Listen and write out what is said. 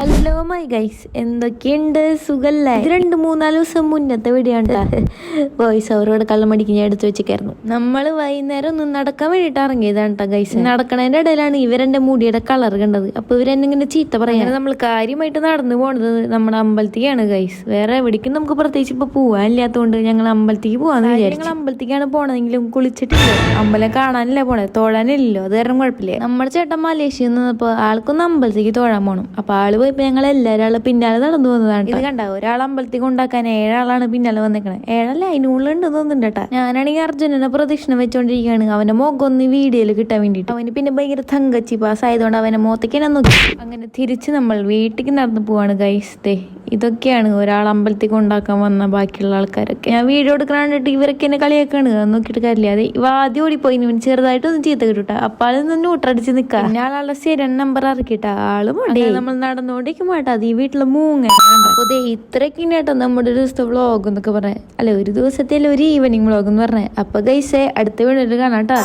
Hello my guys, എന്തൊക്കെയുണ്ട്? സുഖല്ലേ? ഇത് 2-3 ദിവസം മുന്നത്തെ വീഡിയോണ്ട വോയിസ് അവരോട് കള്ളമടിക്ക് ഞാൻ എടുത്തു വെച്ചിരിക്കായിരുന്നു. നമ്മള് വൈകുന്നേരം ഒന്ന് നടക്കാൻ വേണ്ടിട്ട് ഇറങ്ങിയതാണ് കേട്ടോ ഗൈസ്. നടക്കണതിന്റെ ഇടയിലാണ് ഇവരെന്റെ മുടിയുടെ കളർ കണ്ടത്. അപ്പൊ ഇവരെന്നിങ്ങനെ ചീത്ത പറയാൻ നമ്മൾ കാര്യമായിട്ട് നടന്നു പോണത് നമ്മുടെ അമ്പലത്തിക്കാണ് ഗൈസ്. വേറെ എവിടേക്കും നമുക്ക് പ്രത്യേകിച്ച് ഇപ്പൊ പോവാനില്ലാത്തതുകൊണ്ട് ഞങ്ങൾ അമ്പലത്തിക്ക് പോവാന്ന് വിചാരിച്ചു. ഞങ്ങൾ അമ്പലത്തിക്കാണ് പോണെങ്കിലും കുളിച്ചിട്ടില്ല, അമ്പലം കാണാനല്ലേ പോണേ, തൊഴാനില്ലല്ലോ. അത് കാരണം കുഴപ്പമില്ല. നമ്മുടെ ചേട്ടൻ മലേഷ്യയിൽ നിന്നപ്പോ ആൾക്കൊന്ന് അമ്പലത്തേക്ക് തൊഴാൻ പോണം. അപ്പൊ ആള് പോയപ്പോ ഞങ്ങൾ എല്ലാവരും പിന്നാലെ നടന്നു വന്നതാണ്. ഇത് കണ്ട, ഒരാൾ അമ്പലത്തേക്ക് ഉണ്ടാക്കാൻ 7 ആളാണ് പിന്നാലെ വന്നേക്കണേ. 7 അല്ല, അതിനുള്ളുണ്ട് തോന്നുന്നുണ്ട് കേട്ടാ. ഞാനാണെങ്കിൽ അർജുനനെ പ്രദക്ഷിണ വെച്ചോണ്ടിരിക്കുകയാണ്, അവന്റെ മുഖം ഒന്ന് വീഡിയോയിൽ കിട്ടാൻ വേണ്ടിട്ട്. അവന് പിന്നെ ഭയങ്കര തങ്കച്ചി പാസ് ആയതുകൊണ്ട് അവന്റെ മുഖത്തേക്ക് ഞാൻ നോക്കി. അങ്ങനെ തിരിച്ച് നമ്മൾ വീട്ടിലേക്ക് നടന്നു പോവാണ് ഗൈസ്. ഇതൊക്കെയാണ് ഒരാൾ അമ്പലത്തേക്ക് ഉണ്ടാക്കാൻ വന്ന ബാക്കിയുള്ള ആൾക്കാരൊക്കെ. ഞാൻ വീഡിയോ എടുക്കാൻ കണ്ടിട്ട് ഇവരൊക്കെ എന്നെ കളിയാക്കാണ്, നോക്കിയിട്ട് കാര്യമില്ല. അതെ, ഇവ ആദ്യം ഓടിപ്പോയി, ചെറുതായിട്ടൊന്നും ചീത്ത കിട്ടൂട്ടാ. അപ്പൊ ആളൊന്ന് ന്യൂട്രടിച്ച് നിൽക്കാം. പിന്നെ ആളുടെ സ്ഥിരം നമ്പർ ഇറക്കിട്ടാ ആളും നമ്മൾ നടന്നുകൊണ്ടിരിക്കുമ്പോട്ടാ അത് ഈ വീട്ടില് മൂങ്ങ. അപ്പൊ ഇത്രയൊക്കെയാണ് കേട്ടോ നമ്മുടെ ഒരു ദിവസത്തെ വ്ളോഗ് എന്നൊക്കെ പറഞ്ഞേ. അല്ലെ, ഒരു ദിവസത്തെ ഒരു ഈവനിങ് വ്ളോഗ് എന്ന് പറഞ്ഞേ. അപ്പൊ ഗൈസേ, അടുത്ത വീഡിയോയിൽ കാണാം കേട്ടോ.